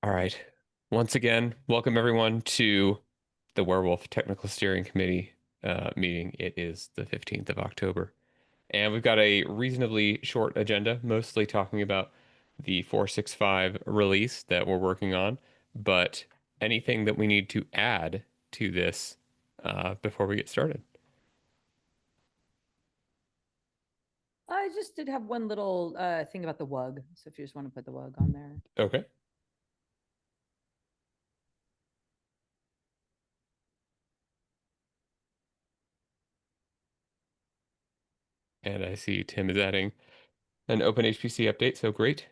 All right. Once again, welcome everyone to the Werewolf Technical Steering Committee meeting. It is the 15th of October. And we've got a reasonably short agenda, mostly talking about the 465 release that we're working on, but anything that we need to add to this before we get started. I just did have one little thing about the WUG. So if you just want to put the WUG on there. Okay. And I see Tim is adding an open HPC update, so great.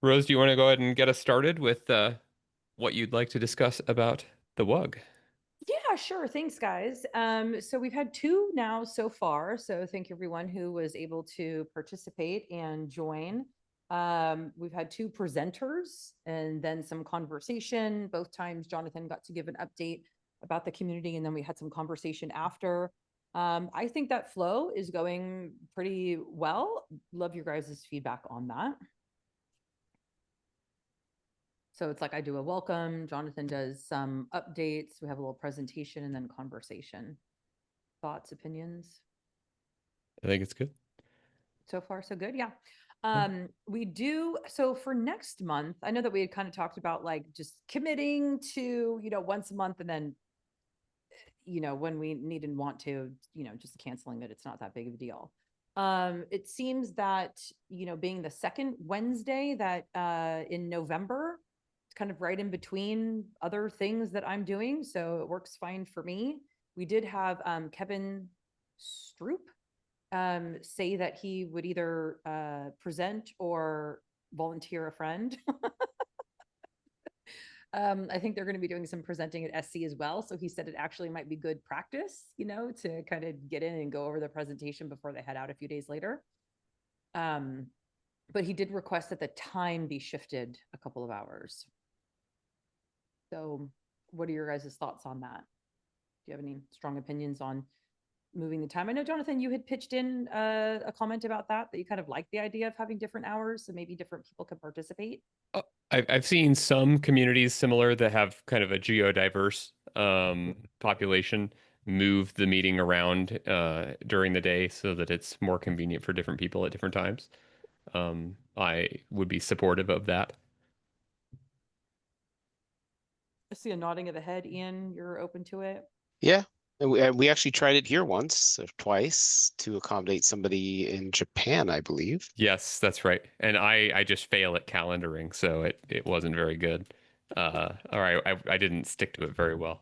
Rose, do you want to go ahead and get us started with what you'd like to discuss about the WUG? Yeah, sure. Thanks, guys. So we've had two now so far. So thank you everyone who was able to participate and join. We've had two presenters and then some conversation. Both times Jonathan got to give an update about the community, and then we had some conversation after. I think that flow is going pretty well. Love your guys' feedback on that. So it's like I do a welcome, Jonathan does some updates, we have a little presentation and then conversation. Thoughts, opinions? I think it's good. So far, so good. Yeah. We do. So for next month, I know that we had kind of talked about like just committing to, once a month and then, when we need and want to, just canceling it. It's not that big of a deal. It seems that, being the second Wednesday that in November, kind of right in between other things that I'm doing. So it works fine for me. We did have Kevin Stroop say that he would either present or volunteer a friend. I think they're going to be doing some presenting at SC as well. So he said it actually might be good practice, to kind of get in and go over the presentation before they head out a few days later. But he did request that the time be shifted a couple of hours. So what are your guys' thoughts on that? Do you have any strong opinions on moving the time? I know, Jonathan, you had pitched in a comment about that you kind of like the idea of having different hours so maybe different people can participate. I've seen some communities similar that have kind of a geodiverse population move the meeting around during the day so that it's more convenient for different people at different times. I would be supportive of that. I see a nodding of the head. Ian, you're open to it? Yeah, and we actually tried it here once or twice to accommodate somebody in Japan, I believe. Yes, that's right. And I just fail at calendaring, so it wasn't very good. All right, I didn't stick to it very well.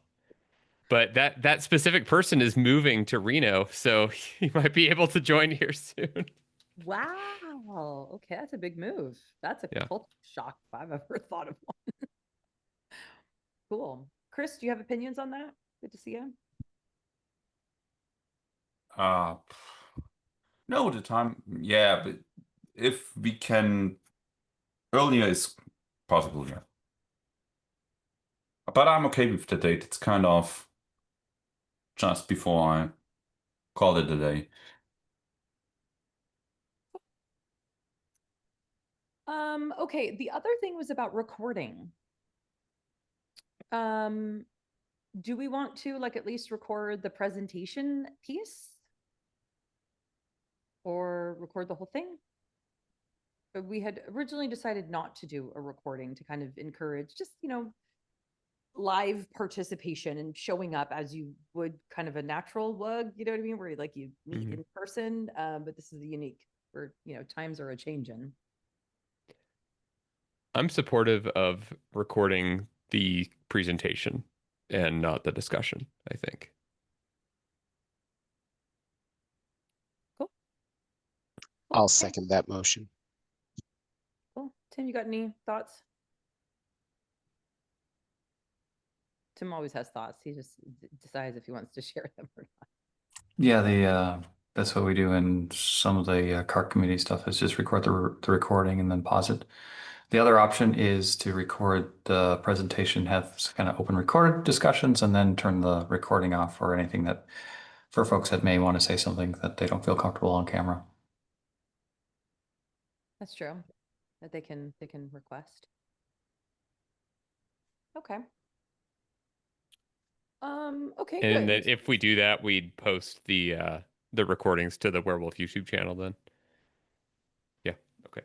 But that specific person is moving to Reno, so he might be able to join here soon. Wow. Okay, that's a big move. That's a Yeah. culture shock if I've ever thought of one. Cool. Chris, do you have opinions on that? Good to see you. Uh, no, the time, yeah, but if we can, earlier is possible, yeah. But I'm okay with the date. It's kind of just before I call it a day. Okay, the other thing was about recording. Do we want to like at least record the presentation piece? Or record the whole thing? But we had originally decided not to do a recording to kind of encourage just, live participation and showing up as you would kind of a natural WUG, you know what I mean? Where you like you meet in person. But this is unique where, times are a changing. I'm supportive of recording the presentation and not the discussion, I think. Cool. I'll second that motion. Cool. Tim, you got any thoughts? Tim always has thoughts. He just decides if he wants to share them or not. Yeah, that's what we do in some of the CART community stuff is just record the recording and then pause it. The other option is to record the presentation, have kind of open recorded discussions, and then turn the recording off for anything that for folks that may want to say something that they don't feel comfortable on camera. That's true. That they can request. Okay. Okay, And good. then if we do that, we'd post the recordings to the Werewolf YouTube channel then. Yeah. Okay.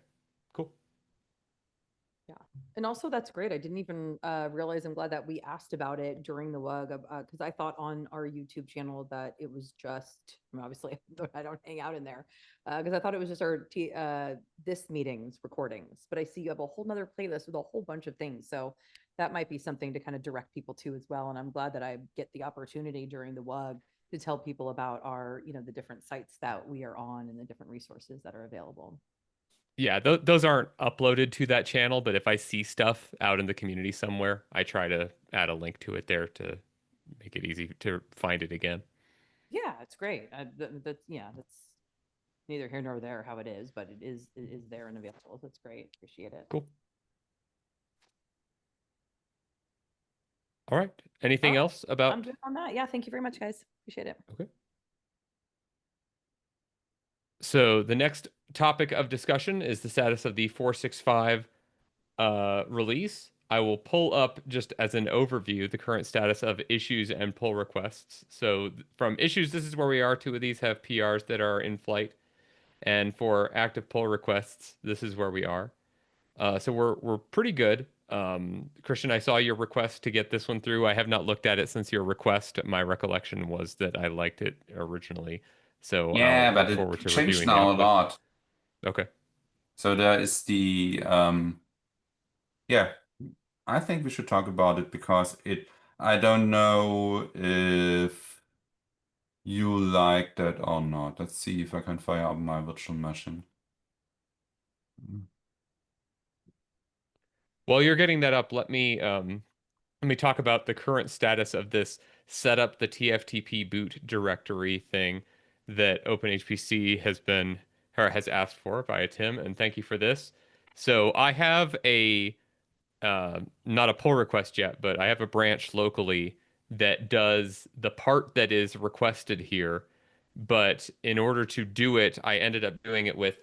Cool. Yeah. And also that's great. I didn't even realize, I'm glad that we asked about it during the WUG, because I thought on our YouTube channel that it was just, I mean, obviously I don't hang out in there, because I thought it was just our this meeting's recordings, but I see you have a whole nother playlist with a whole bunch of things. So that might be something to kind of direct people to as well. And I'm glad that I get the opportunity during the WUG to tell people about our, the different sites that we are on and the different resources that are available. Yeah, those aren't uploaded to that channel, but if I see stuff out in the community somewhere, I try to add a link to it there to make it easy to find it again. Yeah, it's great. That's neither here nor there how it is, but it is there and available. That's great. Appreciate it. Cool. All right. All Anything right. else I'm about? good on that. Yeah, thank you very much, guys. Appreciate it. Okay. So the next topic of discussion is the status of the 465 release. I will pull up just as an overview the current status of issues and pull requests. So from issues, this is where we are. Two of these have PRs that are in flight. And for active pull requests, this is where we are. So we're pretty good. Christian, I saw your request to get this one through. I have not looked at it since your request. My recollection was that I liked it originally. So I'll Yeah, but look it forward to changed reviewing the now a output. lot. Okay. So there is the yeah, I think we should talk about it because I don't know if you like that or not. Let's see if I can fire up my virtual machine. While you're getting that up, let me talk about the current status of this set up the TFTP boot directory thing that OpenHPC has been or has asked for via Tim, and thank you for this. So I have a not a pull request yet, but I have a branch locally that does the part that is requested here. But in order to do it, I ended up doing it with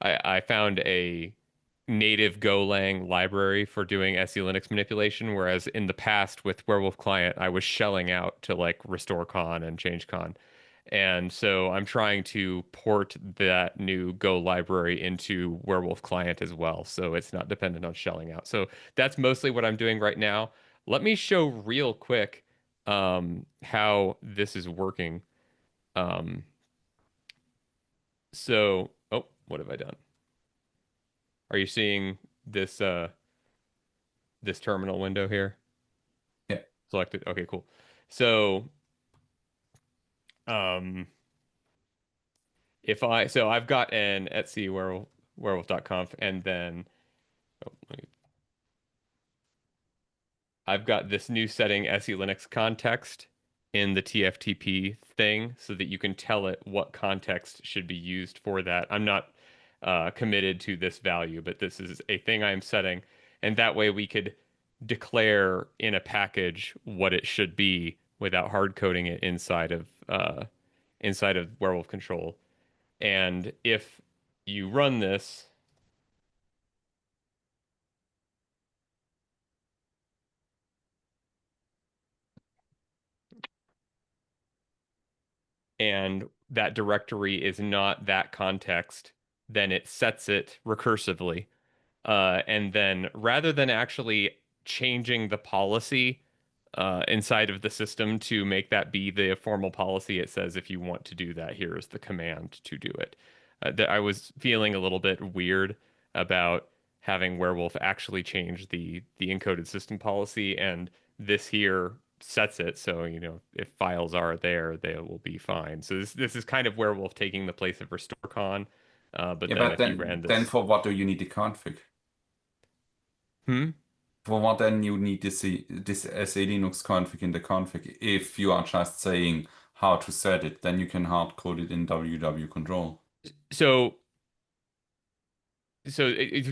I found a native Golang library for doing SE Linux manipulation, whereas in the past with Werewolf Client, I was shelling out to like restore con and change con. And so I'm trying to port that new Go library into Werewolf Client as well, so it's not dependent on shelling out. So that's mostly what I'm doing right now. Let me show real quick how this is working. Um, oh, what have I done? Are you seeing this this terminal window here? Yeah. Selected. Okay, cool. So um if I've got an Etsy werewolf.conf and then oh, I've got this new setting SE Linux context in the TFTP thing so that you can tell it what context should be used for that. I'm not committed to this value, but this is a thing I'm setting, and that way we could declare in a package what it should be without hard coding it inside of Werewolf control. And if you run this, and that directory is not that context, then it sets it recursively. And then rather than actually changing the policy inside of the system to make that be the formal policy, it says if you want to do that, here is the command to do it. That I was feeling a little bit weird about having Werewolf actually change the encoded system policy, and this here sets it so if files are there, they will be fine. So this is kind of Werewolf taking the place of RestoreCon, but Yeah, then but if you ran then this, for what do you need the config? hmm. For what then you need this SA Linux config in the config? If you are just saying how to set it, then you can hard code it in www control. So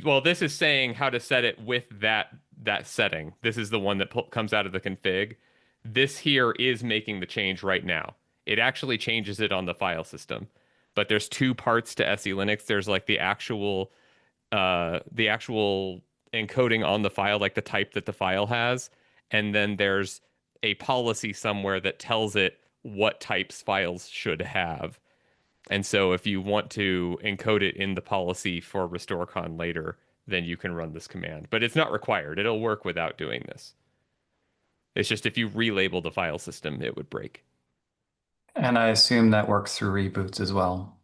well, this is saying how to set it with that setting. This is the one that comes out of the config. This here is making the change right now. it actually changes it on the file system. But there's two parts to SE Linux. There's like the actual encoding on the file, like the type that the file has, and then there's a policy somewhere that tells it what types files should have. And so if you want to encode it in the policy for RestoreCon later, then you can run this command. But it's not required. It'll work without doing this. It's just if you relabel the file system, it would break. And I assume that works through reboots as well.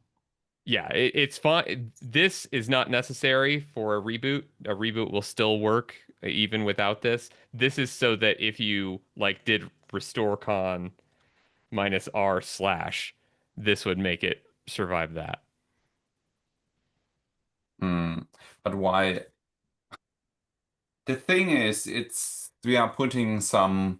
Yeah, it's fine. This is not necessary for a reboot. A reboot will still work even without this. This is so that if you like did RestoreCon -r/, this would make it survive that. But why? The thing is, we are putting some.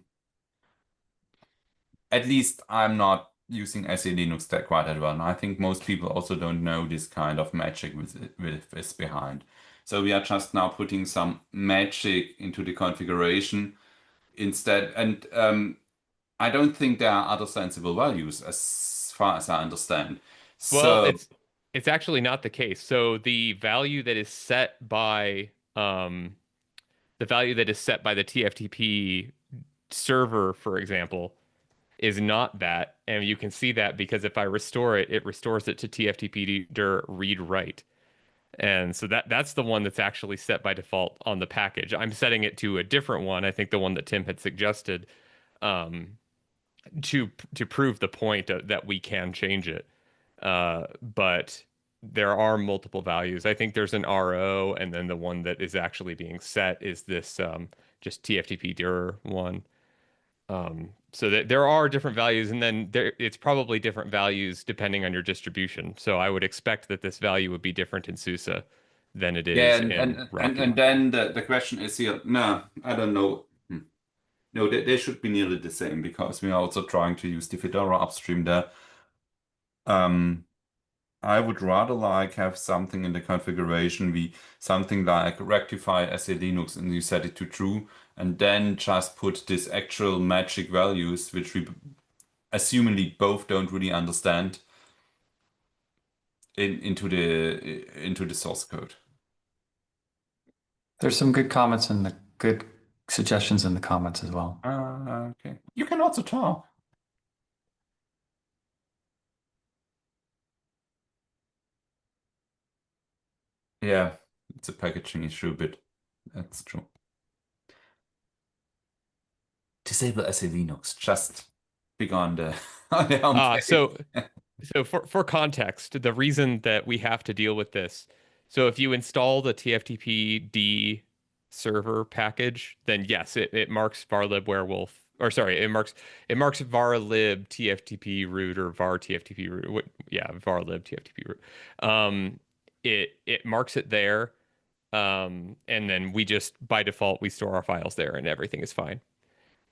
At least I'm not using SE Linux that quite that well, and I think most people also don't know this kind of magic with this behind. So we are just now putting some magic into the configuration instead, and I don't think there are other sensible values as far as I understand. Well, So it's actually not the case. So the value that is set by the TFTP server, for example, is not that. And you can see that because if I restore it, it restores it to TFTP dir read write. And so that's the one that's actually set by default on the package. I'm setting it to a different one. I think the one that Tim had suggested, to prove the point that we can change it. But there are multiple values. I think there's an RO, and then the one that is actually being set is this just TFTP dir one. So that there are different values, and then it's probably different values depending on your distribution. So I would expect that this value would be different in SUSE than it yeah, is in Rocky. and then the question is here. No, I don't know. No, they should be nearly the same because we are also trying to use the Fedora upstream there. I would rather like have something in the configuration, something like rectify SE Linux, and you set it to true, and then just put this actual magic values, which we assumingly both don't really understand, into the source code. There's some good comments and the good suggestions in the comments as well. Okay. You can also talk. Yeah, it's a packaging issue, but that's true. Disable SE Linux. Just big on the on the home page. So for context, the reason that we have to deal with this, so if you install the TFTP-D server package, then yes, it marks varlib Warewulf, or sorry, it marks varlib TFTP root or var TFTP root. Yeah, varlib TFTP root. It marks it there, and then we just by default we store our files there, and everything is fine.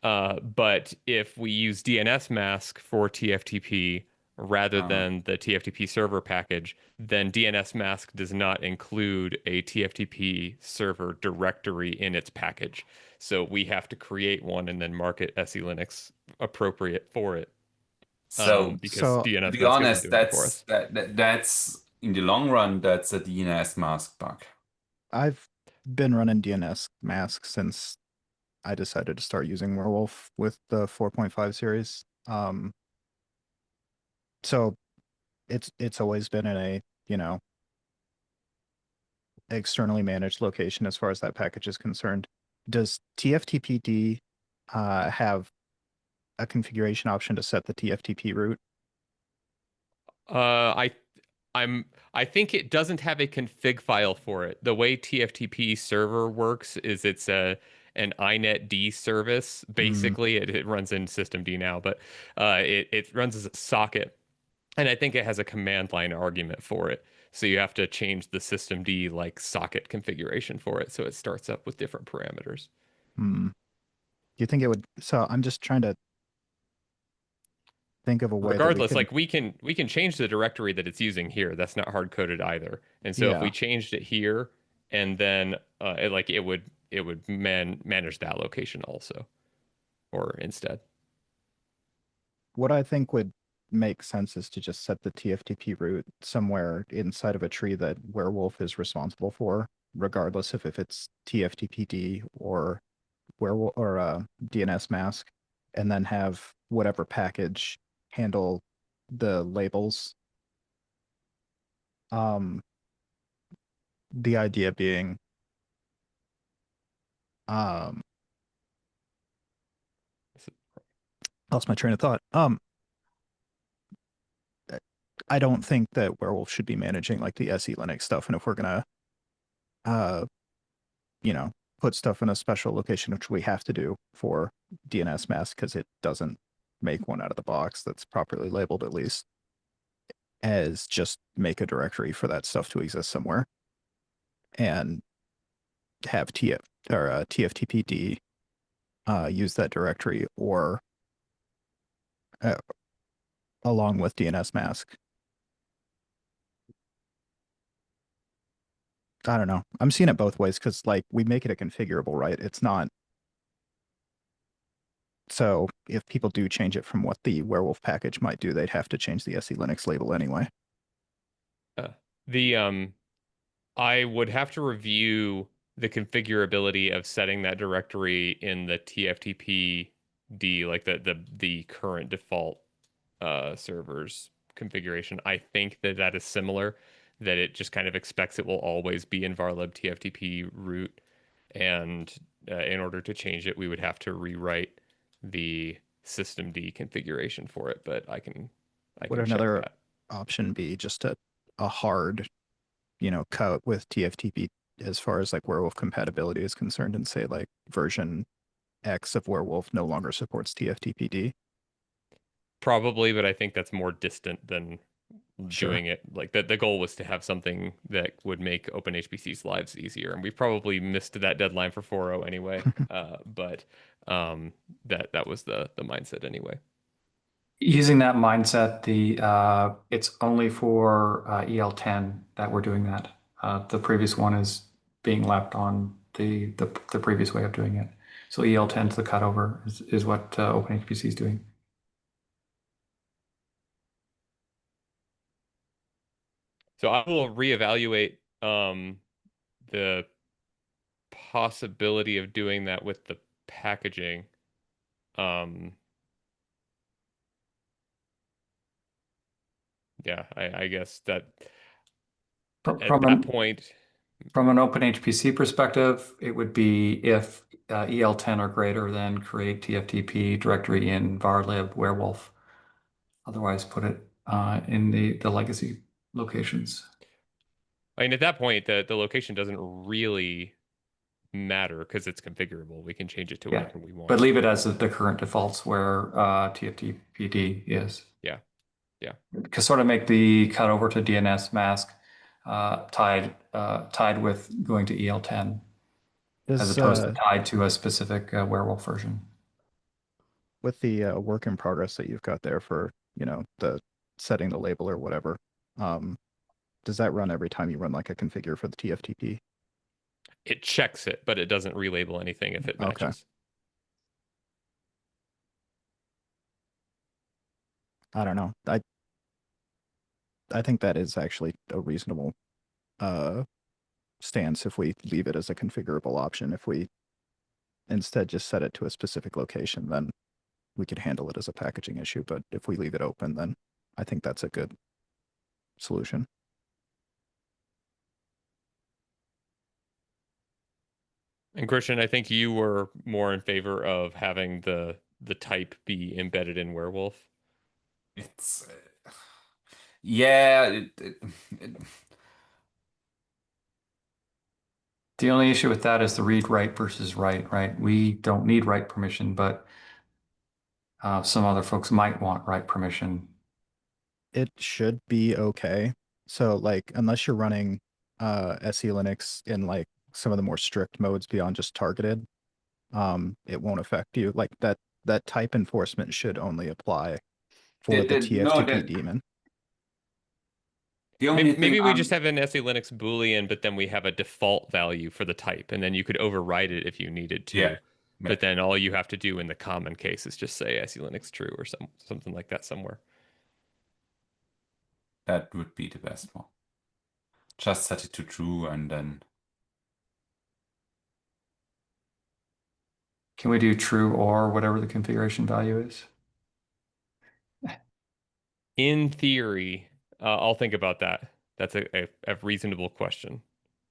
But if we use DNS mask for TFTP rather than the TFTP server package, then DNS mask does not include a TFTP server directory in its package. So we have to create one and then mark it SE Linux appropriate for it. Because DNS to be mask honest, isn't doing it for us. that's in the long run, that's a DNS mask bug. I've been running DNS mask since I decided to start using Warewulf with the 4.5 series. So it's always been in a, externally managed location as far as that package is concerned. Does TFTPD have a configuration option to set the TFTP route? I think it doesn't have a config file for it. The way TFTP server works is it's an inetd service. Basically, it runs in systemd now, but it runs as a socket, and I think it has a command line argument for it. So you have to change the systemd like socket configuration for it, so it starts up with different parameters. Do you think it would? So I'm just trying to think of a way. Regardless, like we can change the directory that it's using here. That's not hard coded either. And so if we changed it here, and then it would manage that location also, or instead. What I think would make sense is to just set the TFTP root somewhere inside of a tree that Warewulf is responsible for, regardless of if it's TFTPD or Werewolf or DNS mask, and then have whatever package handle the labels. The idea being, lost my train of thought. I don't think that Werewolf should be managing like the SE Linux stuff, and if we're gonna, you know, put stuff in a special location, which we have to do for DNS mask because it doesn't make one out of the box that's properly labeled, at least, as just make a directory for that stuff to exist somewhere, and have TFTPD use that directory, or along with DNS mask. I don't know. I'm seeing it both ways because like we make it a configurable, right? It's not. So if people do change it from what the Warewulf package might do, they'd have to change the SE Linux label anyway. I would have to review the configurability of setting that directory in the TFTPD, like the current default server's configuration. I think that is similar, that it just kind of expects it will always be in varlib TFTP root, and in order to change it, we would have to rewrite the systemd configuration for it. But I can Would check another that. option be just a hard, cut with TFTP as far as like Werewolf compatibility is concerned, and say like version X of Werewolf no longer supports TFTPD? Probably, but I think that's more distant than Sure. doing it. Like the goal was to have something that would make OpenHPC's lives easier, and we've probably missed that deadline for 4.0 anyway. But that was the mindset anyway. Using that mindset, it's only for EL10 that we're doing that. The previous one is being lapped on the previous way of doing it. So EL10 to the cutover is what OpenHPC is doing. So I will reevaluate the possibility of doing that with the packaging. Yeah, I guess that at that point. From an OpenHPC perspective, it would be if EL10 or greater, then create TFTP directory in varlib Warewulf. Otherwise, put it in the legacy locations. I mean, at that point, the location doesn't really matter because it's configurable. We can change it to whatever we want. But leave it as the current defaults where TFTPD is. Yeah. Because sort of make the cut over to DNS mask tied with going to EL10 as opposed to tied to a specific Warewulf version. With the work in progress that you've got there for, the setting the label or whatever, does that run every time you run like a configure for the TFTP? It checks it, but it doesn't relabel anything if it matches. Okay. I don't know. I think that is actually a reasonable stance if we leave it as a configurable option. If we instead just set it to a specific location, then we could handle it as a packaging issue. But if we leave it open, then I think that's a good solution. And Christian, I think you were more in favor of having the type be embedded in Warewulf. It's yeah. The only issue with that is the read write versus write, right? We don't need write permission, but some other folks might want write permission. It should be okay. So like, unless you're running SE Linux in like some of the more strict modes beyond just targeted, it won't affect you. Like that type enforcement should only apply for the TFTP daemon. Maybe we just have an SE Linux Boolean, but then we have a default value for the type, and then you could override it if you needed to. Yeah. But then all you have to do in the common case is just say SE Linux true or something like that somewhere. That would be the best one. Just set it to true and then Can we do true or whatever the configuration value is? In theory, I'll think about that. That's a reasonable question.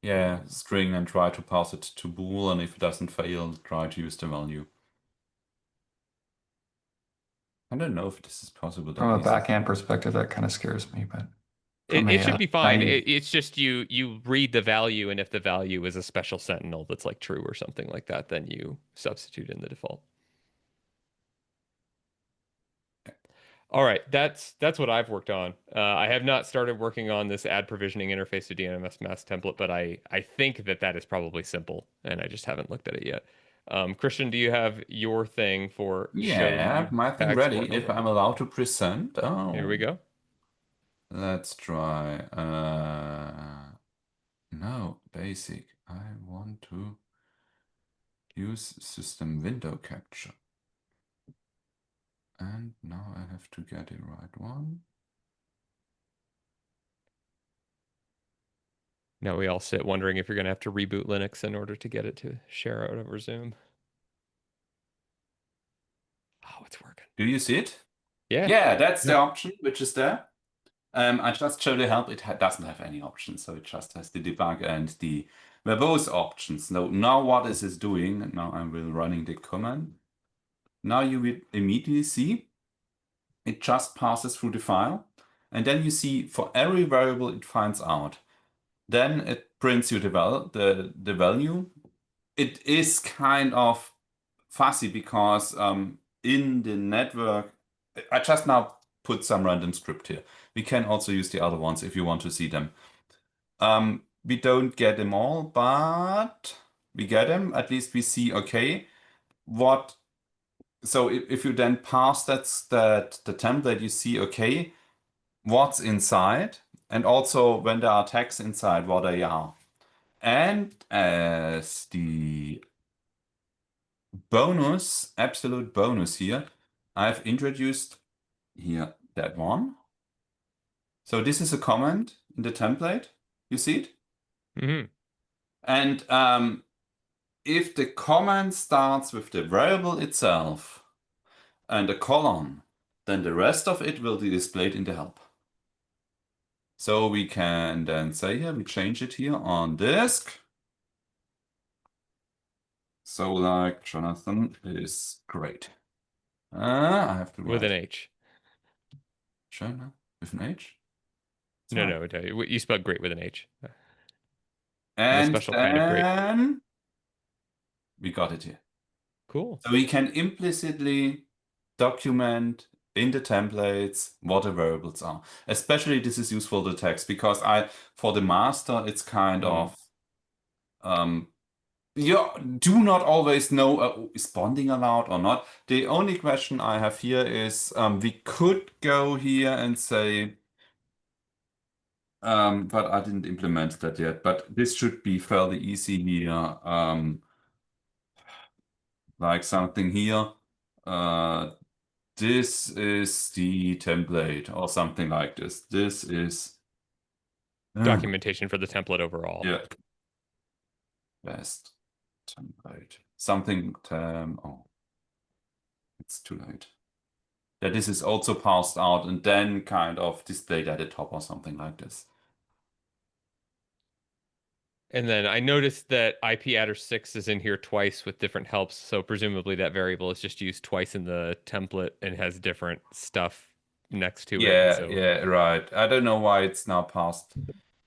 yeah, string and try to pass it to bool, and if it doesn't fail, try to use the value. I don't know if this is possible. From a backend perspective, that kind of scares me, but It should be fine. naive- It's just you read the value, and if the value is a special sentinel that's like true or something like that, then you substitute in the default. All right, that's what I've worked on. I have not started working on this add provisioning interface to DNS mask template, but I think that is probably simple, and I just haven't looked at it yet. Christian, do you have your thing for Yeah, my thing tags ready. working? If I'm allowed to present. Oh, Here we go. let's try. No, basic. I want to use system window capture. And now I have to get the right one. Now we all sit wondering if you're going to have to reboot Linux in order to get it to share out over Zoom. Oh, it's working. Do you see it? Yeah. Yeah, that's the option which is there. I just showed the help. It doesn't have any options, so it just has the debug and the verbose options. Now what is it doing? Now I will running the command. Now you will immediately see it just passes through the file, and then you see for every variable it finds out. Then it prints you the value. It is kind of fussy because in the network, I just now put some random script here. We can also use the other ones if you want to see them. We don't get them all, but we get them. At least we see, okay, what. So if you then pass the template, you see, okay, what's inside, and also when there are tags inside, what they are. And as the bonus, absolute bonus here, I've introduced here that one. So this is a comment in the template. You see it? Mm-hmm. And if the comment starts with the variable itself and a colon, then the rest of it will be displayed in the help. So we can then say here, we change it here on disk. So like Jonathan is great. I have to With an write. H. Jonah with an H? It's No, right. no, you spelled great with an H. And special kind of great. then we got it here. Cool. So we can implicitly document in the templates what the variables are. Especially this is useful to text because for the master it's kind of you do not always know is bonding allowed or not. The only question I have here is we could go here and say but I didn't implement that yet, but this should be fairly easy here. Like something here. This is the template or something like this. This is Documentation for the template overall. yeah. Best template. Something oh, it's too late. Yeah, this is also passed out and then kind of displayed at the top or something like this. And then I noticed that IPAddr6 is in here twice with different helps. So presumably that variable is just used twice in the template and has different stuff next to it. Yeah, So, yeah, right. I don't know why it's now passed.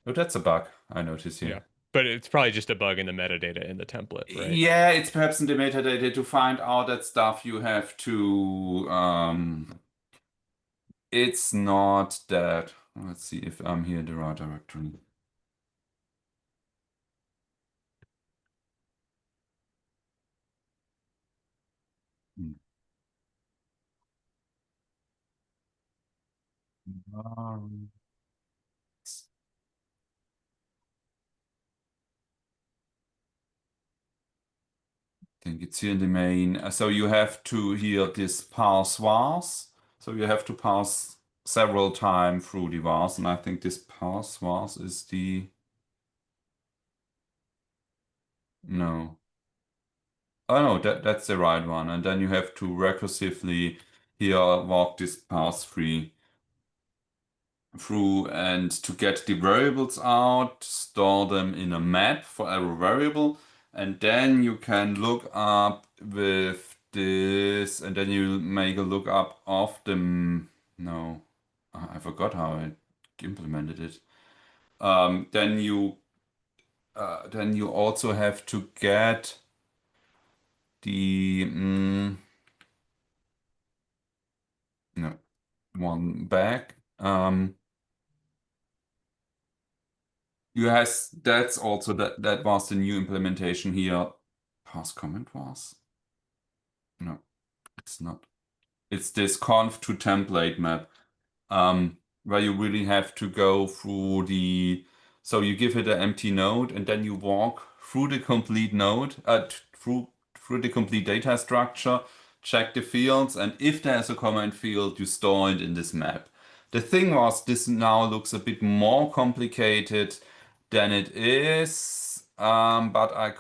Oh, that's a bug I notice here. yeah. But it's probably just a bug in the metadata in the template, right? Yeah, it's perhaps in the metadata to find out that stuff you have to it's not that. Let's see if I'm here in the right directory. I think it's here in the main. So you have to here this parse vars. So you have to parse several times through the vars, and I think this parse vars is the no. Oh no, that's the right one. And then you have to recursively here walk this parse tree through, and to get the variables out, store them in a map for every variable, and then you can look up with this, and then you make a lookup of them. No, I forgot how I implemented it. Then you also have to get the no one back. That's also that was the new implementation here. Pass comment was? No, it's not. It's this conf to template map, where you really have to go through so you give it an empty node and then you walk through the complete node, through the complete data structure, check the fields, and if there's a comment field, you store it in this map. The thing was, this now looks a bit more complicated than it is, but I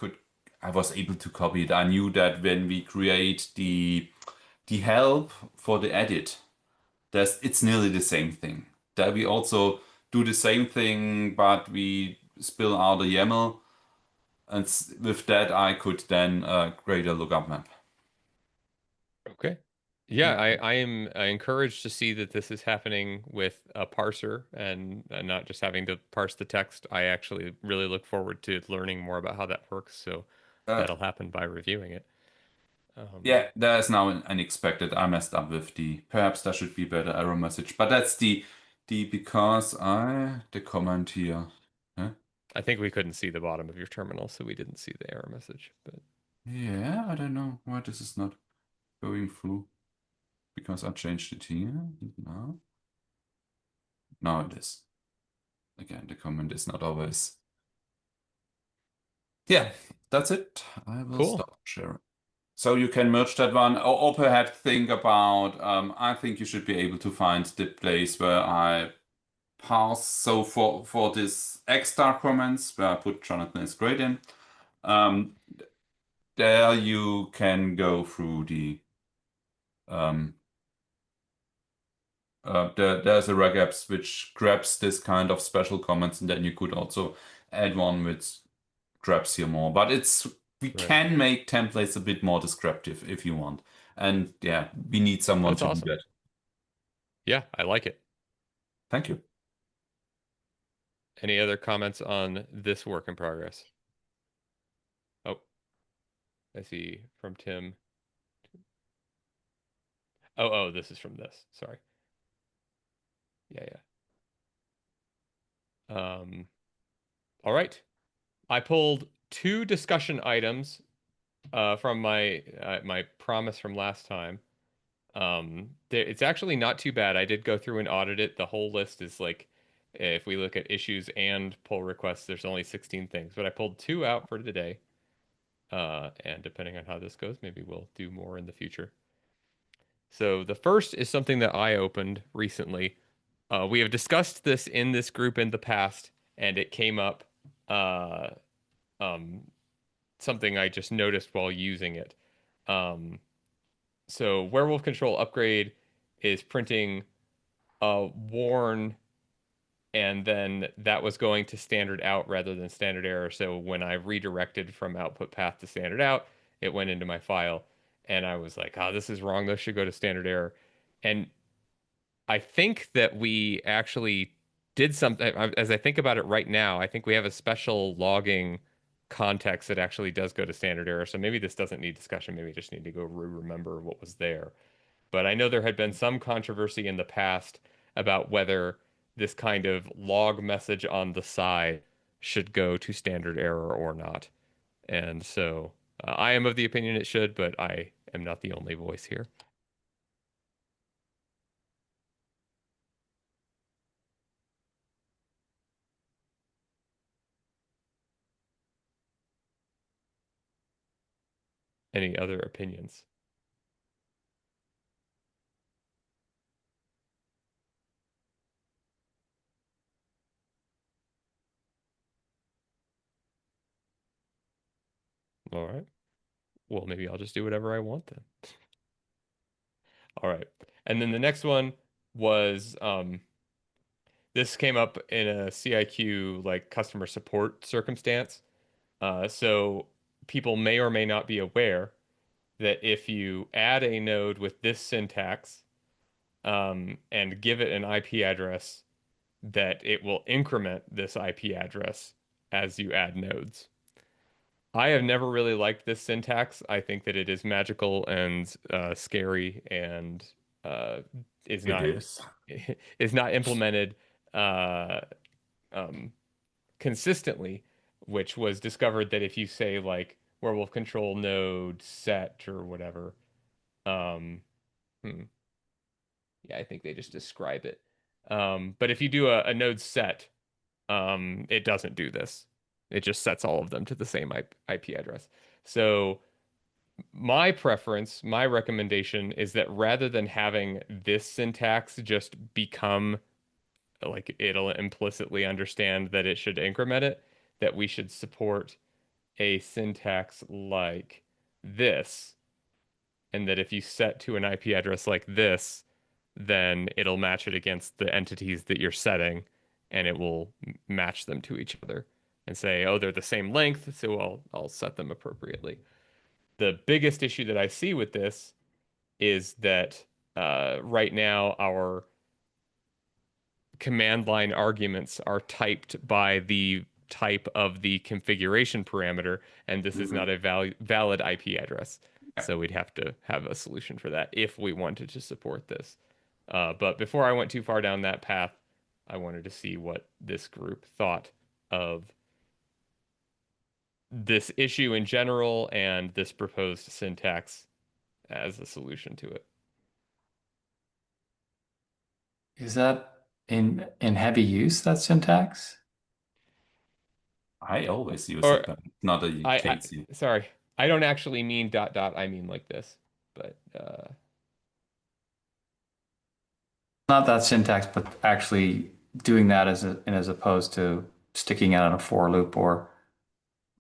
was able to copy it. I knew that when we create the help for the edit, it's nearly the same thing. That we also do the same thing, but we spill out a YAML, and with that I could then create a lookup map. Okay. Yeah, I am encouraged to see that this is happening with a parser and not just having to parse the text. I actually really look forward to learning more about how that works. So that'll happen by reviewing it. Yeah, there's now an unexpected. I messed up with perhaps there should be better error message, but that's because the comment here. Huh? I think we couldn't see the bottom of your terminal, so we didn't see the error message. But yeah, I don't know why this is not going through, because I changed it here. Now it is. Again, the comment is not always. Yeah, that's it. I will cool. stop sharing. So you can merge that one, or perhaps think about, I think you should be able to find the place where I parse. So for this extra comments, where I put Jonathan is great in, there you can go through there's a regex which grabs this kind of special comments, and then you could also add one which grabs here more. But we can make templates a bit more descriptive if you want. And yeah, we need someone to do that. Yeah, I like it. Thank you. Any other comments on this work in progress? Oh, I see from Tim. Oh, this is from this. Sorry. Yeah. All right. I pulled 2 discussion items from my promise from last time. It's actually not too bad. I did go through and audit it. The whole list is like, if we look at issues and pull requests, there's only 16 things, but I pulled 2 out for today. And depending on how this goes, maybe we'll do more in the future. So the first is something that I opened recently. We have discussed this in this group in the past, and it came up something I just noticed while using it. So Werewolf Control Upgrade is printing a warn, and then that was going to standard out rather than standard error. So when I redirected from output path to standard out, it went into my file, and I was like, this is wrong. This should go to standard error. And I think that we actually did something. As I think about it right now, I think we have a special logging context that actually does go to standard error. So maybe this doesn't need discussion. Maybe we just need to go remember what was there. But I know there had been some controversy in the past about whether this kind of log message on the side should go to standard error or not. And so I am of the opinion it should, but I am not the only voice here. Any other opinions? All right. Well, maybe I'll just do whatever I want then. All right. And then the next one was this came up in a CIQ like customer support circumstance. So people may or may not be aware that if you add a node with this syntax and give it an IP address, that it will increment this IP address as you add nodes. I have never really liked this syntax. I think that it is magical and scary and uh, is It not is. is not implemented uh, um, consistently, which was discovered that if you say like werewolf control node set or whatever, um, hmm, yeah, I think they just describe it. But if you do a node set, it doesn't do this. It just sets all of them to the same IP address. So my preference, my recommendation is that rather than having this syntax just become like it'll implicitly understand that it should increment it, that we should support a syntax like this, and that if you set to an IP address like this, then it'll match it against the entities that you're setting, and it will match them to each other and say, oh, they're the same length, so I'll set them appropriately. The biggest issue that I see with this is that right now our command line arguments are typed by the type of the configuration parameter, and this is not a valid IP address. So we'd have to have a solution for that if we wanted to support this. But before I went too far down that path, I wanted to see what this group thought of this issue in general and this proposed syntax as a solution to it. Is that in heavy use, that syntax? I always use Or it, but it's not a case here. sorry, I don't actually mean dot dot, I mean like this. But Not that syntax, but actually doing that as opposed to sticking out in a for loop or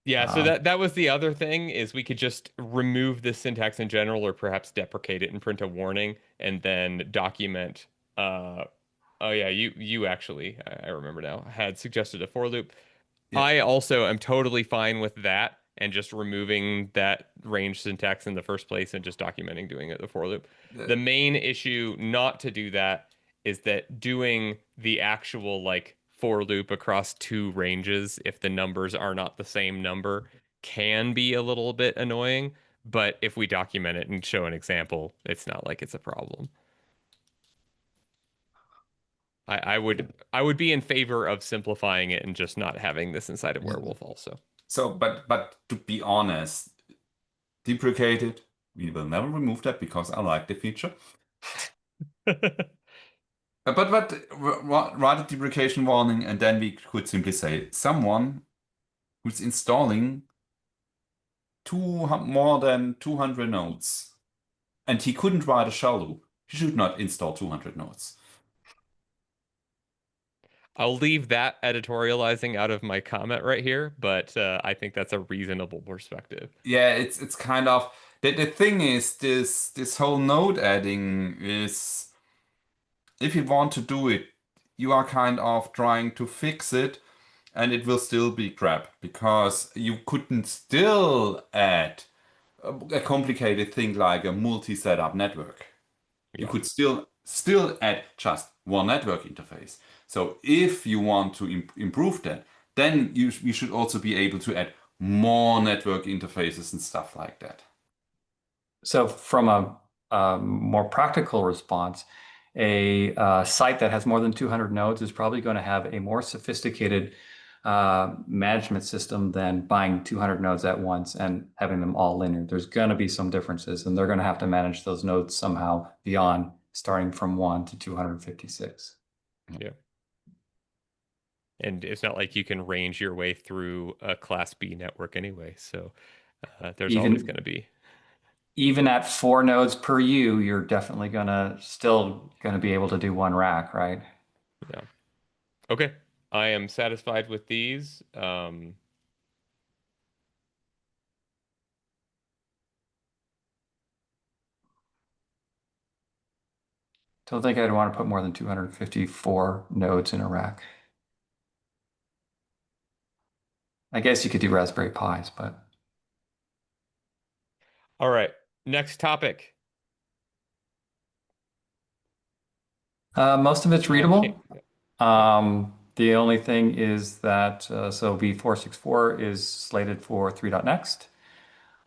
yeah, so that was the other thing is we could just remove this syntax in general or perhaps deprecate it and print a warning and then document oh yeah, you actually I remember now had suggested a for loop. Yeah. I also am totally fine with that and just removing that range syntax in the first place and just documenting doing it the for loop. The main issue not to do that is that doing the actual like for loop across two ranges if the numbers are not the same number can be a little bit annoying, but if we document it and show an example, it's not like it's a problem. I would be in favor of simplifying it and just not having this inside of Werewolf also. So, but to be honest, deprecated, we will never remove that because I like the feature. But write a deprecation warning, and then we could simply say someone who's installing more than 200 nodes, and he couldn't write a shell loop. He should not install 200 nodes. I'll leave that editorializing out of my comment right here, but I think that's a reasonable perspective. Yeah, it's kind of the thing is this whole node adding is, if you want to do it, you are kind of trying to fix it, and it will still be crap because you couldn't still add a complicated thing like a multi-setup network. You could still add just one network interface. So if you want to improve that, then you should also be able to add more network interfaces and stuff like that. So from a more practical response, a site that has more than 200 nodes is probably going to have a more sophisticated management system than buying 200 nodes at once and having them all linear. There's going to be some differences, and they're going to have to manage those nodes somehow beyond starting from 1 to 256. Yeah. And it's not like you can range your way through a Class B network anyway. So there's always going to be. Even at 4 nodes per U, you're definitely still going to be able to do one rack, right? Yeah. Okay. I am satisfied with these. Don't think I'd want to put more than 254 nodes in a rack. I guess you could do Raspberry Pis, but All right. Next topic. most of it's I readable. can't- The only thing is that so V464 is slated for 3.next.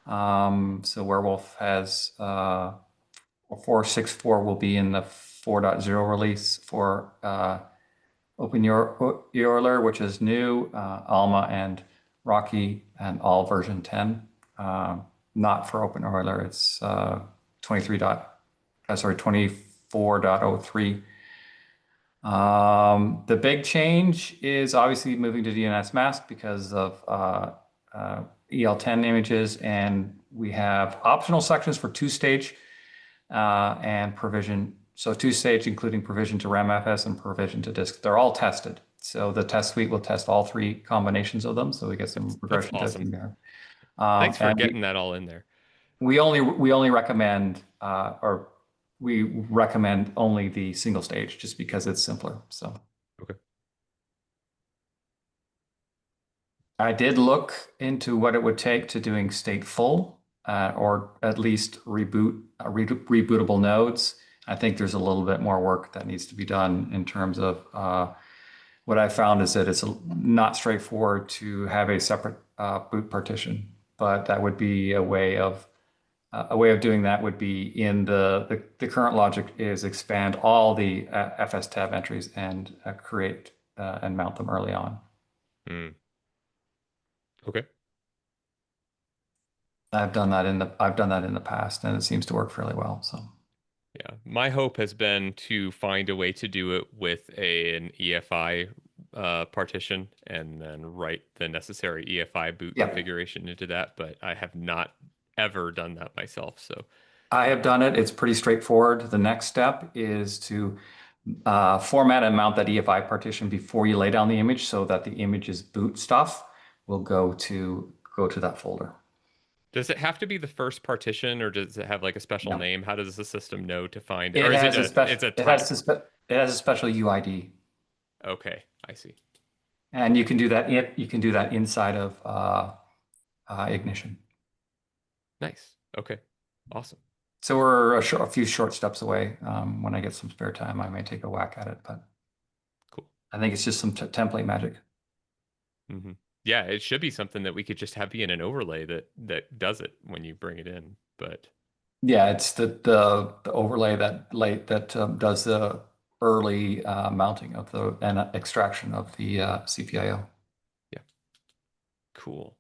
So Werewolf has 464 will be in the 4.0 release for OpenEuler, which is new, Alma and Rocky, and all version 10. Not for OpenEuler, it's 24.03. The big change is obviously moving to DNS mask because of EL10 images, and we have optional sections for two-stage and provision. So two-stage, including provision to RAMFS and provision to disk. They're all tested. So the test suite will test all three combinations of them. So we get some regression testing there. Thanks for And getting that all in there. we only recommend or we recommend only the single stage just because it's simpler. So Okay. I did look into what it would take to doing stateful or at least rebootable nodes. I think there's a little bit more work that needs to be done in terms of what I found is that it's not straightforward to have a separate boot partition, but that would be a way of doing that would be in the current logic is expand all the FS tab entries and create and mount them early on. Mm. Okay. I've done that in the past, and it seems to work fairly well. So Yeah, my hope has been to find a way to do it with an EFI partition and then write the necessary EFI boot Yeah. configuration into that, but I have not ever done that myself. So I have done it. It's pretty straightforward. The next step is to format and mount that EFI partition before you lay down the image so that the image's boot stuff will go to that folder. does it have to be the first partition, or does it have like a special No. name? How does the system know to find it? It Or is has it a special. it's a It has type? it has a special UID, Okay, I see. and you can do that. You can do that inside of Ignition. Nice. Okay, awesome. So we're a few short steps away. When I get some spare time, I may take a whack at it, but Cool. I think it's just some template magic. Mm-hmm. Yeah, it should be something that we could just have be in an overlay that does it when you bring it in. But Yeah, it's the overlay that does the early mounting of the and extraction of the CPIO, yeah, cool.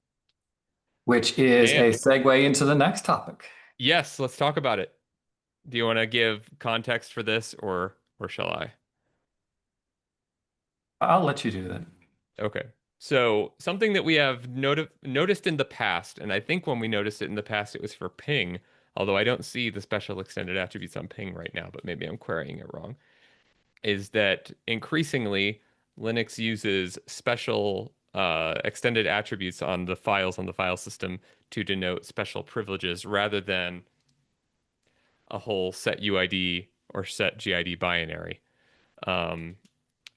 which is a And segue into the next topic. yes, let's talk about it. Do you want to give context for this, or shall I? I'll let you do that. Okay. So something that we have noticed in the past, and I think when we noticed it in the past, it was for ping, although I don't see the special extended attributes on ping right now, but maybe I'm querying it wrong, is that increasingly Linux uses special extended attributes on the files on the file system to denote special privileges rather than a whole set UID or set GID binary. Um,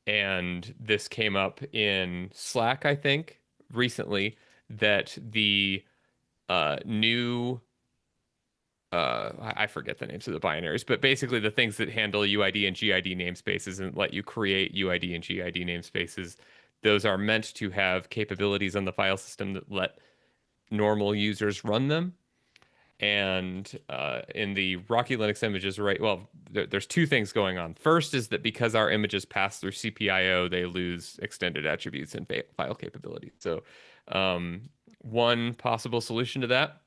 and this came up in Slack, I think, recently, that the new I forget the names of the binaries, but basically the things that handle UID and GID namespaces and let you create UID and GID namespaces, those are meant to have capabilities on the file system that let normal users run them. And in the Rocky Linux images, right? Well, there's two things going on. First is that because our images pass through CPIO, they lose extended attributes and file capability. So one possible solution to that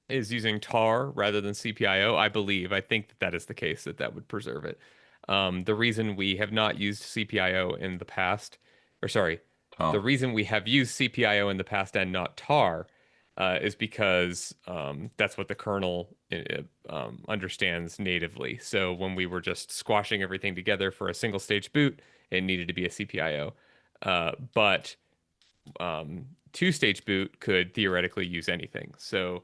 is using tar rather than CPIO. I believe, I think that is the case, that would preserve it. The reason we have not used CPIO in the past, or sorry, the reason we have used CPIO in the past and not tar is because that's what the kernel understands natively. So when we were just squashing everything together for a single stage boot, it needed to be a CPIO. But two-stage boot could theoretically use anything. So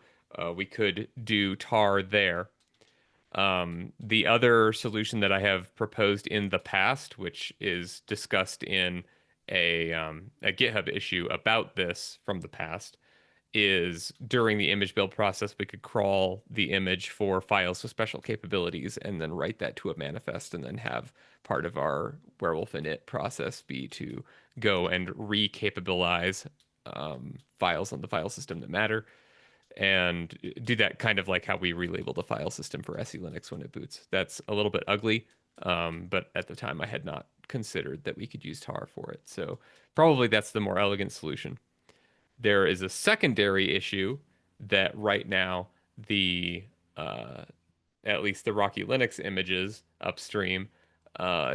we could do tar there. The other solution that I have proposed in the past, which is discussed in a GitHub issue about this from the past, is during the image build process, we could crawl the image for files with special capabilities and then write that to a manifest and then have part of our Werewolf init process be to go and recapabilize files on the file system that matter and do that kind of like how we relabel the file system for SE Linux when it boots. That's a little bit ugly, but at the time I had not considered that we could use tar for it. So probably that's the more elegant solution. There is a secondary issue that right now the at least the Rocky Linux images upstream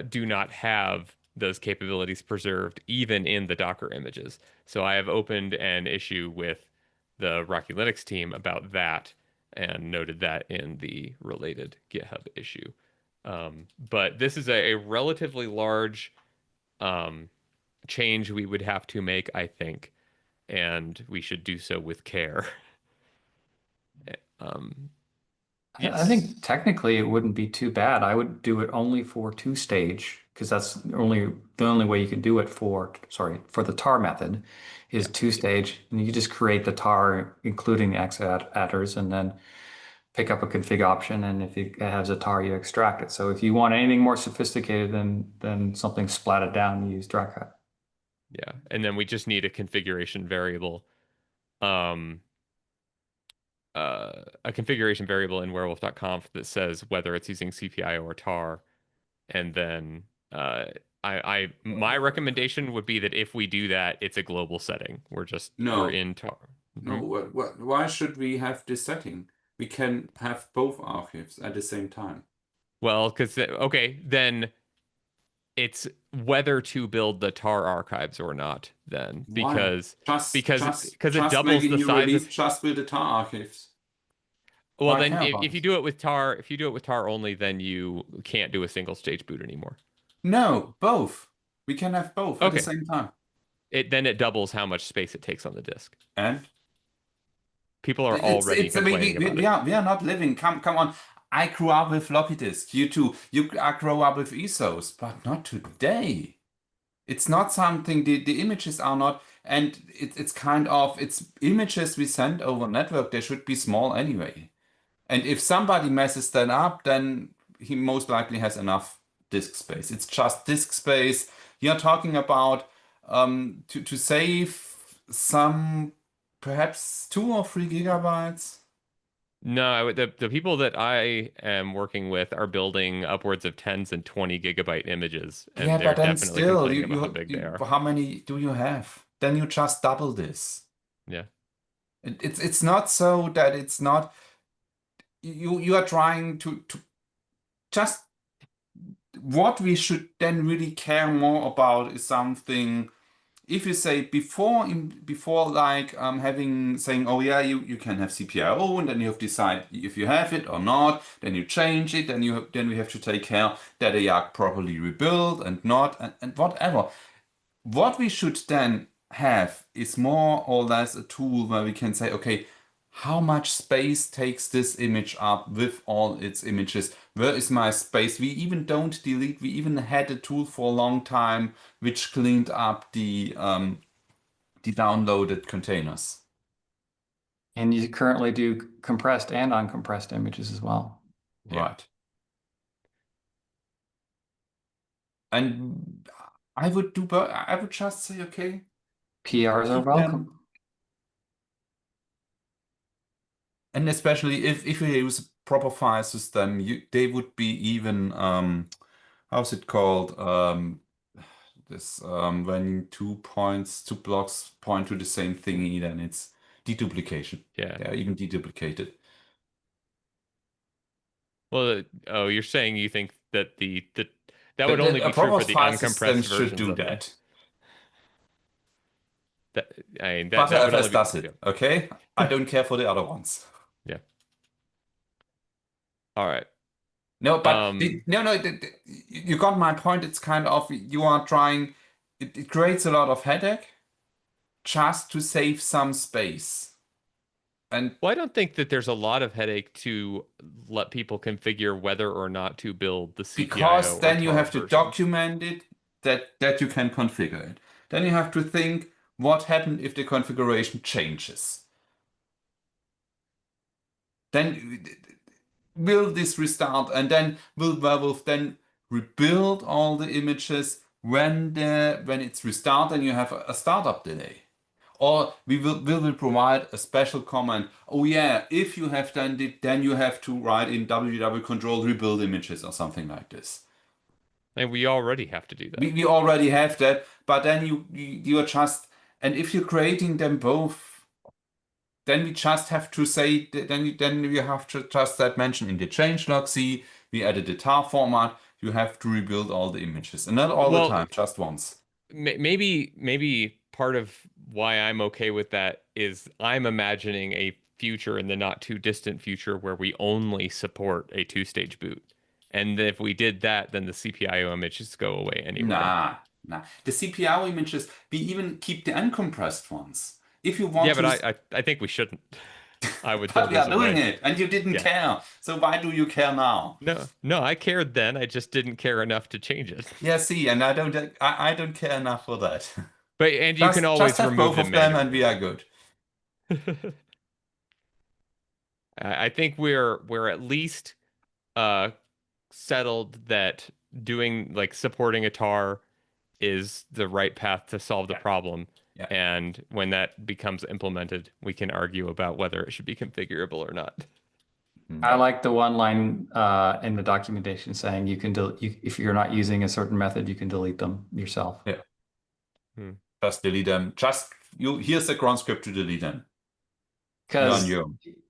do not have those capabilities preserved even in the Docker images. So I have opened an issue with the Rocky Linux team about that and noted that in the related GitHub issue. But this is a relatively large change we would have to make, I think, and we should do so with care. I think technically it wouldn't be too bad. I would do it only for two stage because that's the only way you can do it for the tar method is two stage, and you just create the tar including the X adders and then pick up a config option, and if it has a tar you extract it. So if you want anything more sophisticated than something splatted down, you use dry-cut. Yeah, and then we just need a configuration variable. A configuration variable in werewolf.conf that says whether it's using CPIO or tar. And then my recommendation would be that if we do that, it's a global setting. We're in tar. No, why should we have this setting? We can have both archives at the same time. Well, because okay, then it's whether to build the tar archives or not. Then because it doubles the size. Just build the tar archives. Well, then if you do it with tar only, then you can't do a single stage boot anymore. No, both. We can have both at the same time. Then it doubles how much space it takes on the disk. And people are already complaining about it. We are not living. Come on. I grew up with floppy disk. You too. You grow up with ESOs, but not today. It's not something. The images are not, and it's kind of images we send over network. They should be small anyway. And if somebody messes that up, then he most likely has enough disk space. It's just disk space. You're talking about to save some, perhaps 2 or 3 gigabytes. No, the people that I am working with are building upwards of 10s and 20 gigabyte images, and Yeah, they're but then definitely still, complaining about how big they are. how many do you have? Then you just double this. Yeah. It's not so that it's not. You are trying to just what we should then really care more about is something. If you say before like saying, oh yeah, you can have CPIO, and then you have to decide if you have it or not, then you change it, then we have to take care that they are properly rebuilt and not and whatever. What we should then have is more or less a tool where we can say, okay, how much space takes this image up with all its images? Where is my space? We even don't delete. We even had a tool for a long time which cleaned up the downloaded containers. And you currently do compressed and uncompressed images as well. Yeah. Right. And I would just say, okay, PRs are welcome. And especially if you use a proper file system, they would be even how's it called? This when 2 blocks point to the same thingy, then it's deduplication. Yeah. They're even deduplicated. Well, you're saying you think that that would only be true for the uncompressed versions should do of that. That would FS only does it. Okay, I don't care for the other ones. Yeah. All right. No, but you got my point. It's kind of you are trying. It creates a lot of headache just to save some space. And Well, I don't think that there's a lot of headache to let people configure whether or not to build the CPIO because or then you TAR have to version. document it that you can configure it. Then you have to think what happened if the configuration changes. Then will this restart, and then will Werewolf then rebuild all the images when it's restart and you have a startup delay? Or we will provide a special comment. Oh yeah, if you have done it, then you have to write in www control rebuild images or something like this. And we already have to do that. We already have that, but then you are just, and if you're creating them both, then we just have to say then you have to just that mention in the changelog. See, we added the tar format. You have to rebuild all the images, and not all the Well, time, just once. maybe part of why I'm okay with that is I'm imagining a future in the not too distant future where we only support a two-stage boot. And if we did that, then the CPIO images go away anyway. Nah. The CPIO images, we even keep the uncompressed ones. If you want Yeah, to, but I think we shouldn't. I would throw but we are those doing away. it, and you didn't Yeah. care. So why do you care now? No, I cared then. I just didn't care enough to change it. Yeah, see, and I don't care enough for that. But and you can Just always have remove both them of them, and we manually. are good. I think we're at least uh settled that doing like supporting a tar is the right path to solve the Yeah. problem. Yeah. And when that becomes implemented, we can argue about whether it should be configurable or not. I like the one line in the documentation saying you can if you're not using a certain method, you can delete them yourself. Yeah. Hmm. Just delete them. Here's the cron script to delete them. Because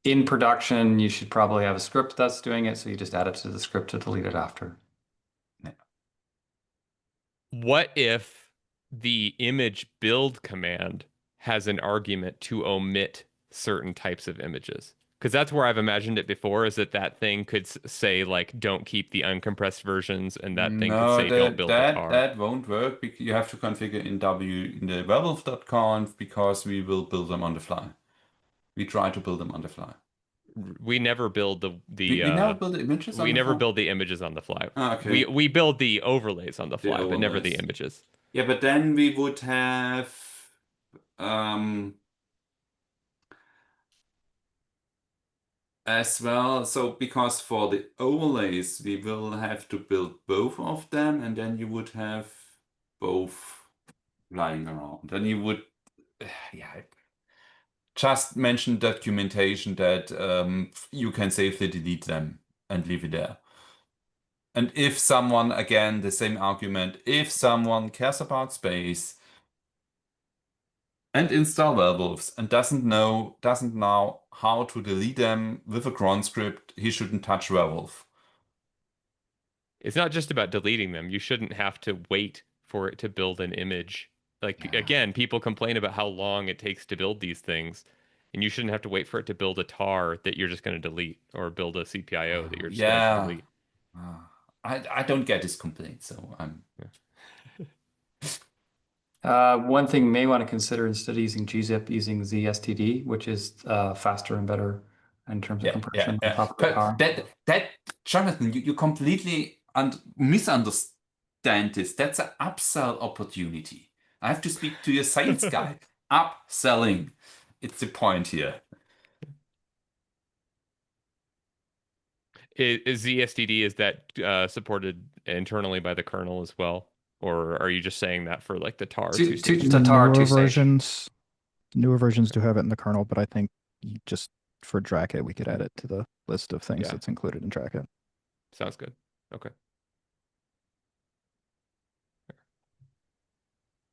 in production, you should probably have a script that's doing it, so you just add it to the script to delete it after. What if the image build command has an argument to omit certain types of images? Because that's where I've imagined it before, is that thing could say like don't keep the uncompressed versions, and that thing could No, say don't build the tar. that won't work. You have to configure in the werewolf.conf because we will build them on the fly. We try to build them on the fly. We never build We never build the images on we the never fly? build the images on the fly. Okay. We build the overlays on the The fly, but never the overlays. images. Yeah, but then we would have as well, so because for the overlays we will have to build both of them, and then you would have both lying around. Then you would yeah, just mention documentation that you can safely delete them and leave it there. And if someone, again, the same argument, if someone cares about space and install werewolves and doesn't know how to delete them with a cron script, he shouldn't touch werewolf. It's not just about deleting them. You shouldn't have to wait for it to build an image. Like again, people complain about how long it takes to build these things, and you shouldn't have to wait for it to build a tar that you're just going to delete, or build a CPIO that you're just going to delete. I don't get this complaint, so I'm. One thing you may want to consider instead of using gzip, using ZSTD, which is faster and better in terms of compression on top of the tar. That Jonathan, you completely misunderstand this. That's an upsell opportunity. I have to speak to your sales guy. Upselling. It's the point here. Is ZSTD, is that supported internally by the kernel as well? Or are you just saying that for like the tar two-stage? The tar Newer two-stage. newer versions do have it in the kernel, but I think just for Dracket, we could add it to the list of things that's included in Dracket. Sounds good. Okay.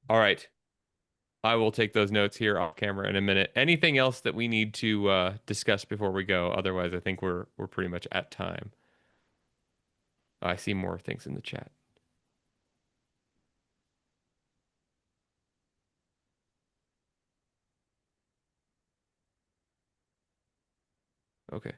All right. I will take those notes here off camera in a minute. Anything else that we need to discuss before we go? Otherwise, I think we're pretty much at time. I see more things in the chat. Okay.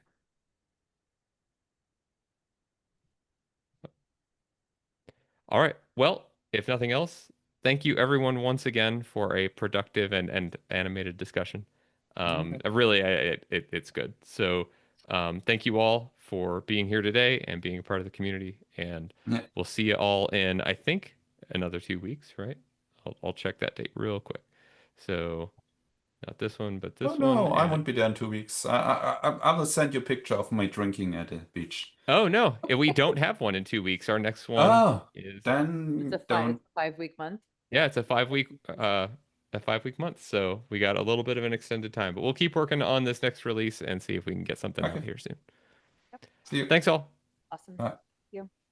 All right. Well, if nothing else, thank you everyone once again for a productive and animated discussion. Really, it's good. So thank you all for being here today and being a part of the community. And Yeah. we'll see you all in, I think, another 2 weeks, right? I'll check that date real quick. So not this one, but this Oh no, one. I and- won't be there in 2 weeks. I will send you a picture of my drinking at the beach. Oh no, we don't have one in 2 weeks. Our next one Oh, is It's then a don't. 5-week month. yeah, it's a 5-week month. So we got a little bit of an extended time, but we'll keep working on this next release and see if we can get something out Okay. here soon. See you. Thanks all. Awesome. Bye.